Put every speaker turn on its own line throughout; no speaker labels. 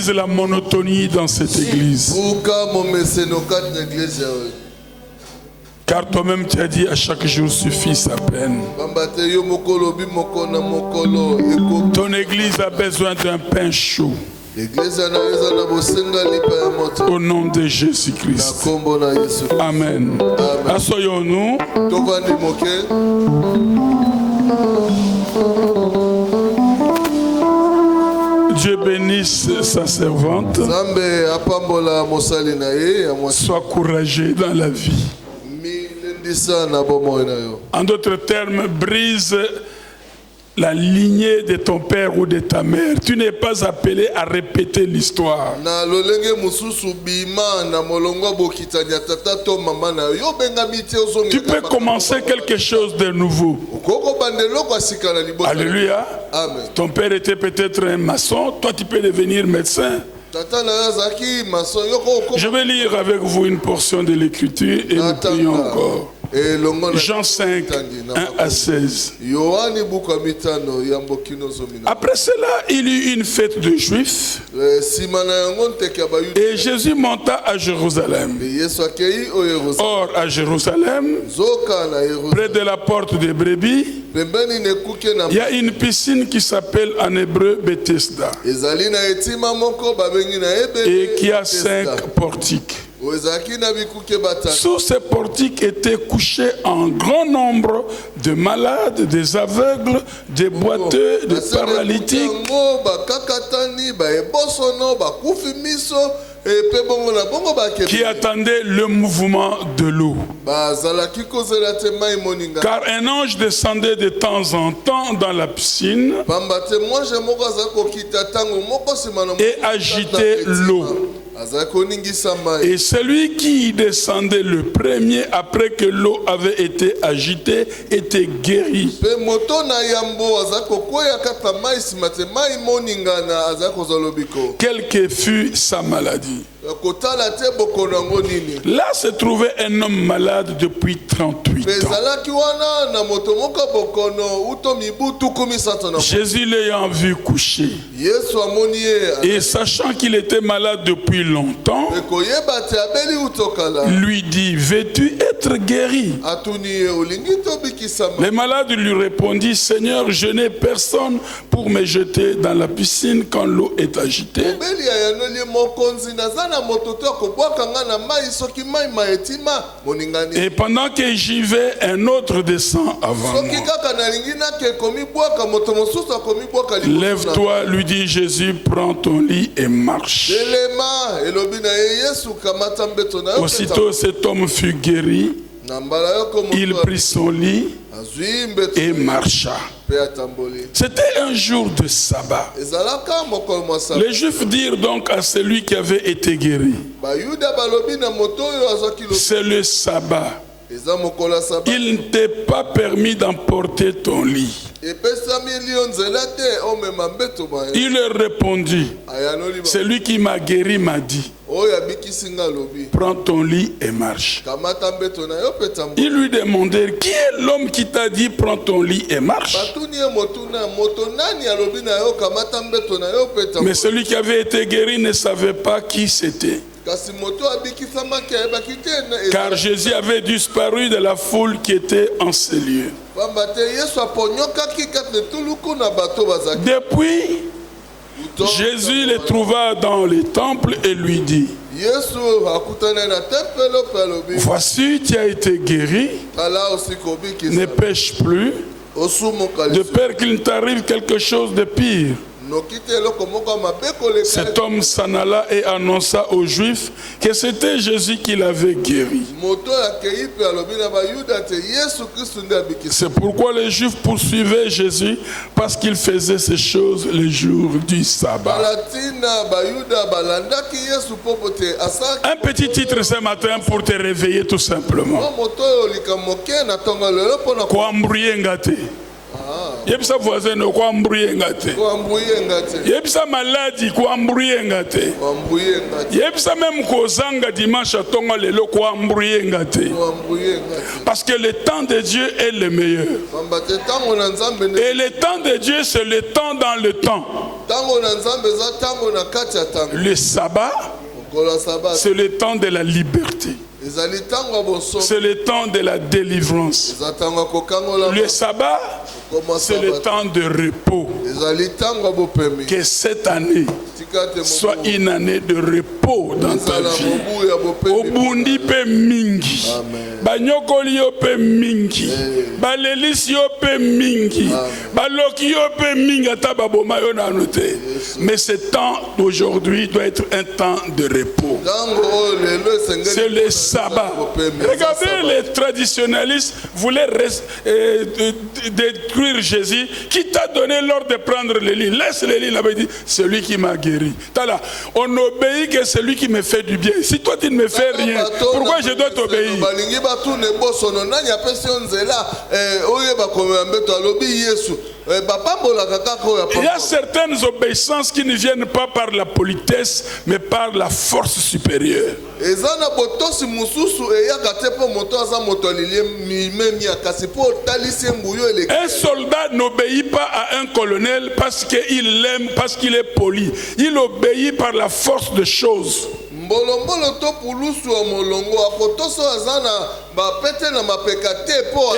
brise la monotonie dans cette église. Car toi-même tu as dit à chaque jour suffit sa peine. Ton église a besoin d'un pain chaud. Au nom de Jésus-Christ. Amen. Assoyons-nous. Dieu bénisse sa servante. Sois courageux dans la vie. En d'autres termes, brise la lignée de ton père ou de ta mère. Tu n'es pas appelé à répéter l'histoire. Tu peux commencer quelque chose de nouveau. Alléluia. Amen. Ton père était peut-être un maçon, toi tu peux devenir médecin. Je vais lire avec vous une portion de l'écriture et nous prions encore. Jean 5, 1 à 16. Après cela, il y eut une fête de Juifs et Jésus monta à Jérusalem. Or, à Jérusalem, près de la porte des brebis, il y a une piscine qui s'appelle en hébreu Bethesda et qui a 5 portiques. Sous ces portiques étaient couchés un grand nombre de malades, des aveugles, des boiteux, des paralytiques, qui attendaient le mouvement de l'eau. Car un ange descendait de temps en temps dans la piscine et agitait l'eau. Et celui qui descendait le premier après que l'eau avait été agitée était guéri. Quelle que fût sa maladie. Là se trouvait un homme malade depuis 38 ans. Jésus l'ayant vu coucher et sachant qu'il était malade depuis longtemps, lui dit: veux-tu être guéri? Le malade lui répondit: Seigneur, je n'ai personne pour me jeter dans la piscine quand l'eau est agitée. Et pendant que j'y vais, un autre descend avant moi. Lève-toi, lui dit Jésus, prends ton lit et marche. Aussitôt cet homme fut guéri, il prit son lit et marcha. C'était un jour de sabbat. Les Juifs dirent donc à celui qui avait été guéri: c'est le sabbat. Il ne t'est pas permis d'emporter ton lit. Il leur répondit: celui qui m'a guéri m'a dit, prends ton lit et marche. Ils lui demandèrent: qui est l'homme qui t'a dit prends ton lit et marche? Mais celui qui avait été guéri ne savait pas qui c'était, car Jésus avait disparu de la foule qui était en ces lieux. Depuis, Jésus les trouva dans les temples et lui dit: voici, tu as été guéri, ne pêche plus, de peur qu'il ne t'arrive quelque chose de pire. Cet homme s'en alla et annonça aux Juifs que c'était Jésus qui l'avait guéri. C'est pourquoi les Juifs poursuivaient Jésus, parce qu'il faisait ces choses le jour du sabbat. Un petit titre ce matin pour te réveiller tout simplement. Yebisa voisin no ko embrouiller ngate. Yebisa maladie ko embrouiller ngate. Yebisa même ko zanga dimanche tonga lelo ko embrouiller ngate. Parce que le temps de Dieu est le meilleur. Et le temps de Dieu c'est le temps dans le temps. Le sabbat c'est le temps de la liberté. C'est le temps de la délivrance. Le sabbat, c'est le temps de repos. Que cette année soit une année de repos dans ta vie. Obundi pe mingi, banyokoli yo pe mingi, balelisi yo pe mingi, baloki yo pe mingi ata baboma yo na noté. Mais ce temps d'aujourd'hui doit être un temps de repos. C'est le sabbat. Regardez, les traditionnalistes voulaient détruire Jésus. Qui t'a donné l'ordre de prendre le lit? Laisse le lit là-bas. Il dit, c'est lui qui m'a guéri. On obéit que c'est lui qui me fait du bien. Si toi tu ne me fais rien, pourquoi je dois t'obéir? Il y a certaines obéissances qui ne viennent pas par la politesse, mais par la force supérieure. Un soldat n'obéit pas à un colonel parce qu'il l'aime, parce qu'il est poli. Il obéit par la force des choses.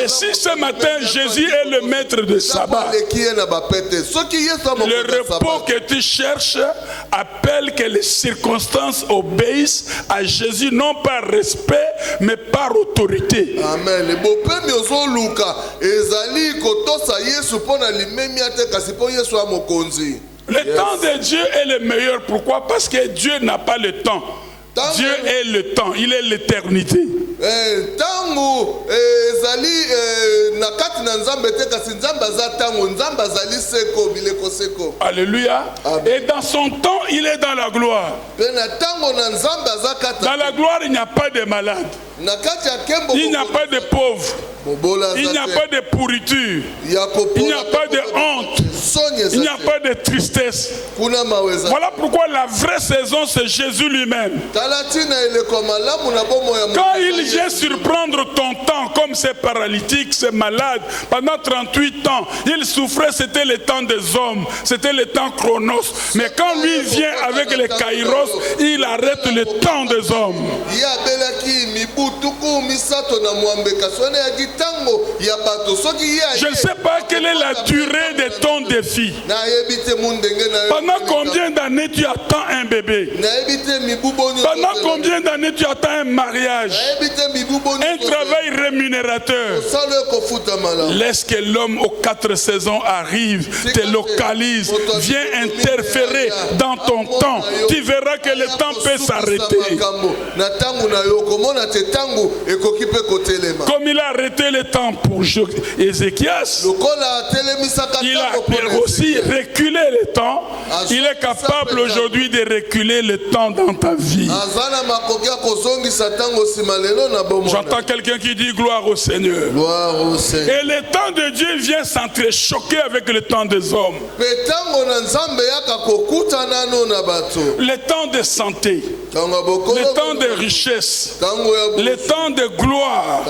Et si ce matin Jésus est le maître de sabbat, le repos que tu cherches appelle que les circonstances obéissent à Jésus, non par respect mais par autorité. Amen. Le temps de Dieu est le meilleur. Pourquoi? Parce que Dieu n'a pas le temps. Dieu est le temps, il est l'éternité. Alléluia. Et dans son temps, il est dans la gloire. Dans la gloire, il n'y a pas de malades. Il n'y a pas de pauvres. Il n'y a pas de pourriture. Il n'y a pas de honte. Il n'y a pas de tristesse. Voilà pourquoi la vraie saison, c'est Jésus lui-même. Quand il vient surprendre ton temps, comme ces paralytiques, ces malades, pendant 38 ans, il souffrait, c'était le temps des hommes, c'était le temps chronos. Mais quand lui vient avec les kairos, il arrête le temps des hommes. Je ne sais pas quelle est la durée de ton défi. Pendant combien d'années tu attends un bébé? Pendant combien d'années tu attends un mariage? Un travail rémunérateur? Laisse que l'homme aux 4 saisons arrive, te localise, vient interférer dans ton temps. Tu verras que le temps peut s'arrêter. Comme il a arrêté le temps pour Ézéchias, il a aussi reculé le temps. Il est capable aujourd'hui de reculer le temps dans ta vie. J'entends quelqu'un qui dit gloire au Seigneur. Gloire au Seigneur. Et le temps de Dieu vient s'entrechoquer avec le temps des hommes. Le temps de santé, le temps de richesse, le temps de gloire.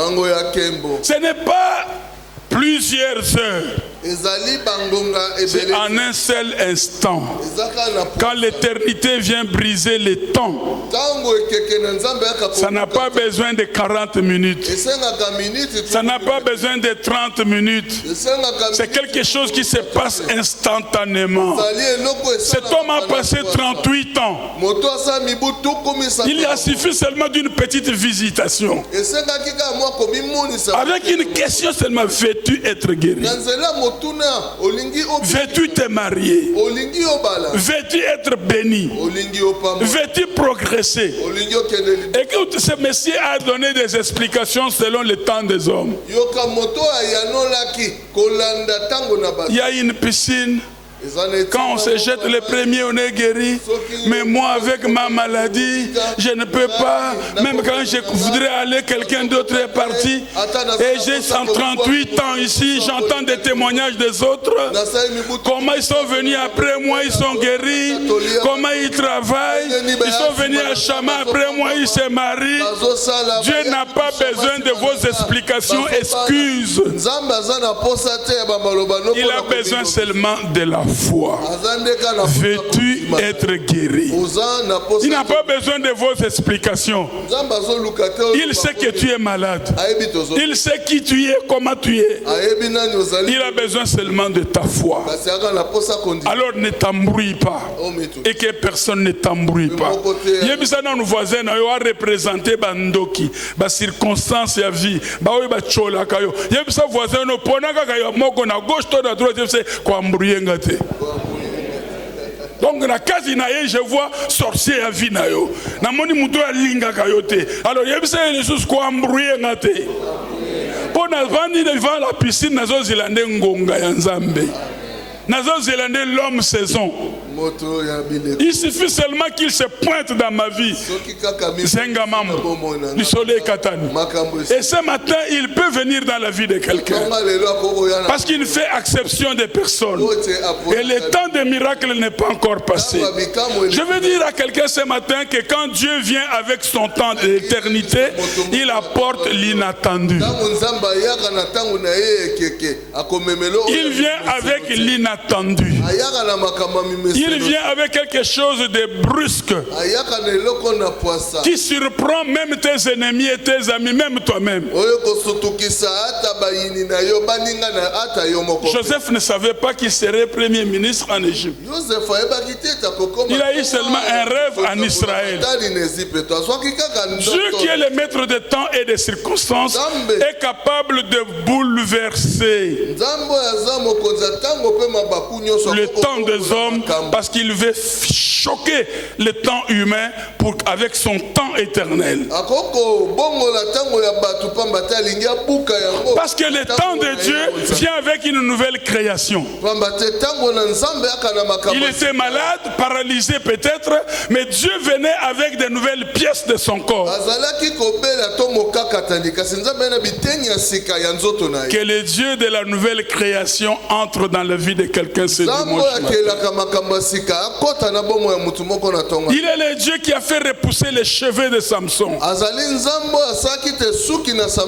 Ce n'est pas plusieurs heures. C'est en un seul instant. Quand l'éternité vient briser les temps, ça n'a pas besoin de 40 minutes. Ça n'a pas besoin de 30 minutes. C'est quelque chose qui se passe instantanément. Cet homme a passé 38 ans. Il a suffi seulement d'une petite visitation. Avec une question seulement, veux-tu être guéri? Veux-tu te marier? Veux-tu être béni? Veux-tu progresser? Écoute, ce Messie a donné des explications selon le temps des hommes. Il y a une piscine Quand on se jette les premiers, on est guéri. Mais moi, avec ma maladie, je ne peux pas. Même quand je voudrais aller, quelqu'un d'autre est parti. Et j'ai 138 ans ici, j'entends des témoignages des autres. Comment ils sont venus après moi, ils sont guéris. Comment ils travaillent. Ils sont venus à Chama après moi, ils se marient. Dieu n'a pas besoin de vos explications, excuses. Il a besoin seulement de la foi. Veux-tu être guéri? Il n'a pas besoin de vos explications. Il sait que tu es malade. Il sait qui tu es, comment tu es. Il a besoin seulement de ta foi. Alors ne t'embrouille pas. Et que personne ne t'embrouille pas. Yebisana nos voisins a représenté bandoki, ba circonstance ya vie, ba oyo ba chola kayo. Yebisa voisin no ponaka kayo moko na gauche to na droite c'est ko embrouiller ngate. Donc na kazi na ye je vois sorcier ya vie na yo. Na moni muto ya linga kayo te. Alors yebisa les choses ko embrouiller ngate. Pona vandi devant la piscine nazo zilande ngonga ya Nzambe. Nazo zilande l'homme saison. Il suffit seulement qu'il se pointe dans ma vie. Et ce matin, il peut venir dans la vie de quelqu'un. Parce qu'il fait exception des personnes. Et le temps des miracles n'est pas encore passé. Je veux dire à quelqu'un ce matin que quand Dieu vient avec son temps d'éternité, il apporte l'inattendu. Il vient avec l'inattendu. Il vient avec quelque chose de brusque qui surprend même tes ennemis et tes amis, même toi-même. Joseph ne savait pas qu'il serait premier ministre en Égypte. Il a eu seulement un rêve en Israël. Dieu qui est le maître des temps et des circonstances est capable de bouleverser le temps des hommes parce qu'il veut choquer le temps humain avec son temps éternel. Parce que le temps de Dieu vient avec une nouvelle création. Il était malade, paralysé peut-être, mais Dieu venait avec de nouvelles pièces de son corps. Que le Dieu de la nouvelle création entre dans la vie de quelqu'un ce dimanche matin. Il est le Dieu qui a fait repousser les cheveux de Samson.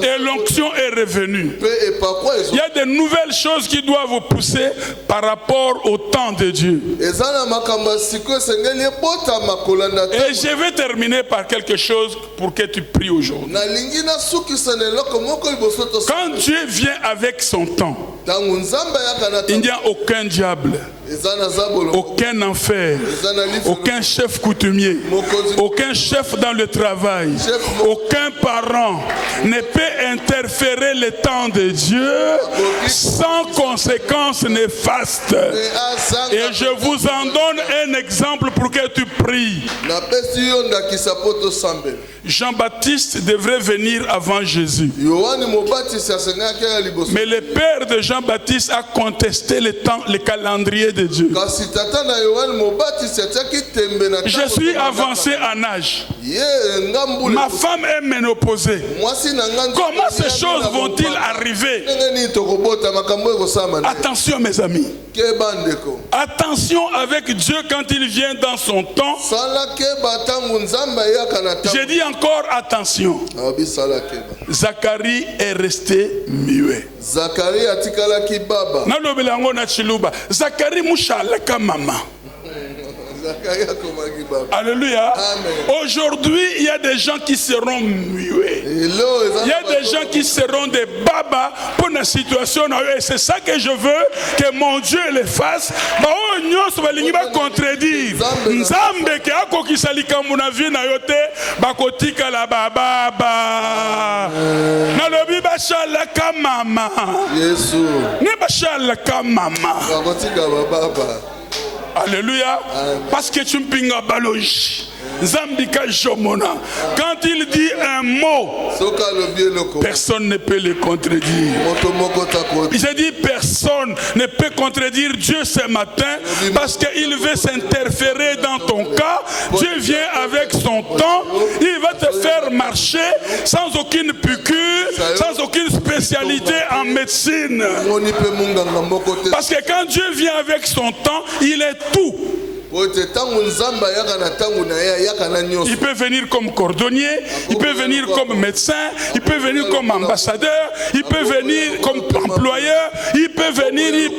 Et l'onction est revenue. Il y a de nouvelles choses qui doivent vous pousser par rapport au temps de Dieu. Et je vais terminer par quelque chose pour que tu pries aujourd'hui. Quand Dieu vient avec son temps, il n'y a aucun diable, aucun enfer, aucun chef coutumier, aucun chef dans le travail, aucun parent ne peut interférer le temps de Dieu sans conséquences néfastes. Et je vous en donne un exemple pour que tu pries. Jean-Baptiste devrait venir avant Jésus. Mais le père de Jean-Baptiste a contesté le temps, le calendrier de Dieu. Je suis avancé en âge. Ma femme est ménopausée. Comment ces choses vont-ils arriver? Attention mes amis. Attention avec Dieu quand il vient dans son temps. J'ai dit encore attention. Zacharie est resté muet. Zacharie mouchalaka mama. Alléluia. Aujourd'hui, il y a des gens qui seront muets. Il y a des gens qui seront des babas pour la situation. Et c'est ça que je veux que mon Dieu les fasse. Contredire. Nzambe ke akoki salika muna vie na yote bakotika la baba. Na lobi bashala ka mama. Yesu. Ne bashala ka mama. Bakotika baba. Alléluia. Parce que tu mpinga baloji. Zambika Jomona. Quand il dit un mot, personne ne peut le contredire. J'ai dit personne ne peut contredire Dieu ce matin parce qu'il veut s'interférer dans ton cas. Dieu vient avec son temps, il va te faire marcher sans aucune piqûre, sans aucune spécialité en médecine. Parce que quand Dieu vient avec son temps, il est tout. Il peut venir comme cordonnier, il peut venir comme médecin, il peut venir comme ambassadeur, il peut venir comme employeur, il peut venir.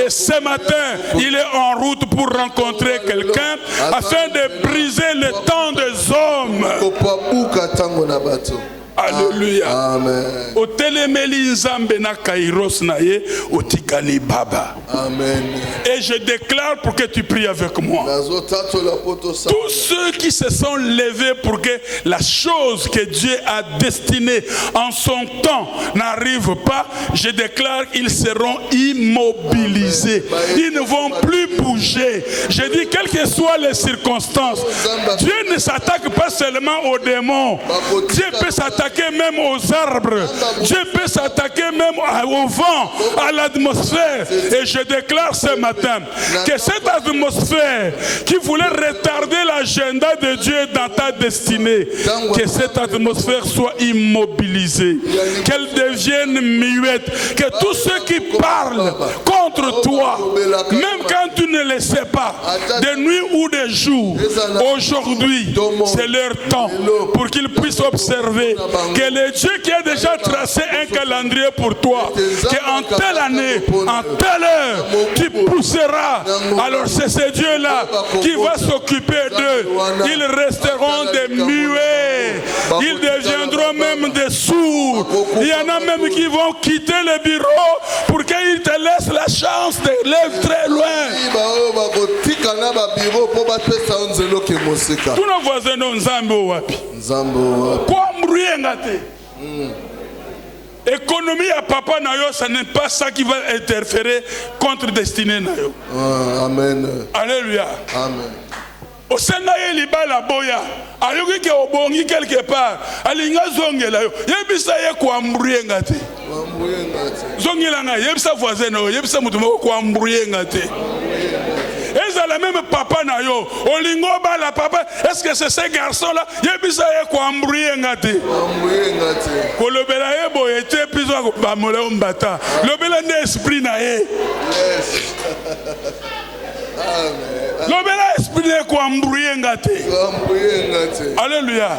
Et ce matin, il est en route pour rencontrer quelqu'un afin de briser le temps des hommes. Alléluia. Amen. Amen. Et je déclare pour que tu pries avec moi. Tous ceux qui se sont levés pour que la chose que Dieu a destinée en son temps n'arrive pas, je déclare qu'ils seront immobilisés. Ils ne vont plus bouger. Je dis, quelles que soient les circonstances, Dieu ne s'attaque pas seulement aux démons. Dieu peut s'attaquer même aux arbres. Dieu peut s'attaquer même au vent, à l'atmosphère. Et je déclare ce matin que cette atmosphère qui voulait retarder l'agenda de Dieu dans ta destinée, que cette atmosphère soit immobilisée, qu'elle devienne muette, que tous ceux qui parlent contre toi, même quand tu ne le sais pas, de nuit ou de jour, aujourd'hui, c'est leur temps pour qu'ils puissent observer que le Dieu qui a déjà tracé un calendrier pour toi, qu'en telle année, en telle heure, tu pousseras. Alors c'est ce Dieu-là qui va s'occuper d'eux. Ils resteront des muets. Ils deviendront même des sourds. Il y en a même qui vont quitter le bureau pour qu'ils te laissent la chance de l'être très loin. Tous nos voisins n'ont Nzambo wapi. Quoi ngate. Économie à papa nayo, ce n'est pas ça qui va interférer contre destinée nayo.
Amen.
Alléluia.
Amen.
Au Sénaïe libala boya, ayoki ke obongi quelque part, alinga zongela yo. Yebisa ye kwa mbruye ngate. Zongela nga yebisa voisin nayo, yebisa mutu moko kwa mbruye ngate. Est-ce la même papa na yo olingo bala papa, est-ce que c'est ce garçon là yebisa ye kwa mbruye ngate kolobela ye boye te pizo ba mola mbata lobela ne esprit na ye. Lobela esprit ne kwa mbruye ngate. Alléluia.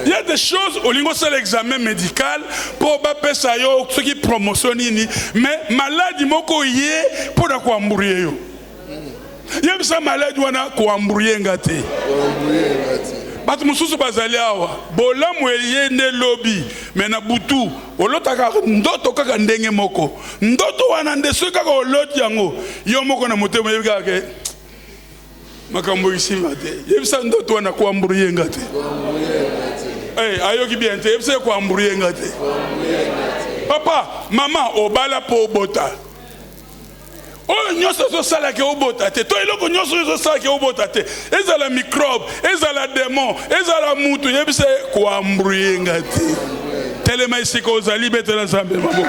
Il y a des choses olingo c'est l'examen médical pour ba pesa yo ce qui promotionnini mais maladie moko ye pour da kwa mbruye yo. Yebisa malade wana kuambruye ngate. Batu mususu bazali awa bolamu eye ne lobi mena butu olotaka ndoto kaka ndenge moko ndoto wana ndeso kaka oloti yango yo moko na motema yebika ke makambo isima te yebisa ndoto wana kuambruye ngate. Ayoki bien te yebisa kuambruye ngate. Papa mama obala po bota. Oh, nyoso sala ke obota te. To iloko nyoso sala ke obota te. Ezala microbe, ezala démon, ezala mutu yebise ko ambruye ngati. Telema isiko ozali betela Nzambe mabo.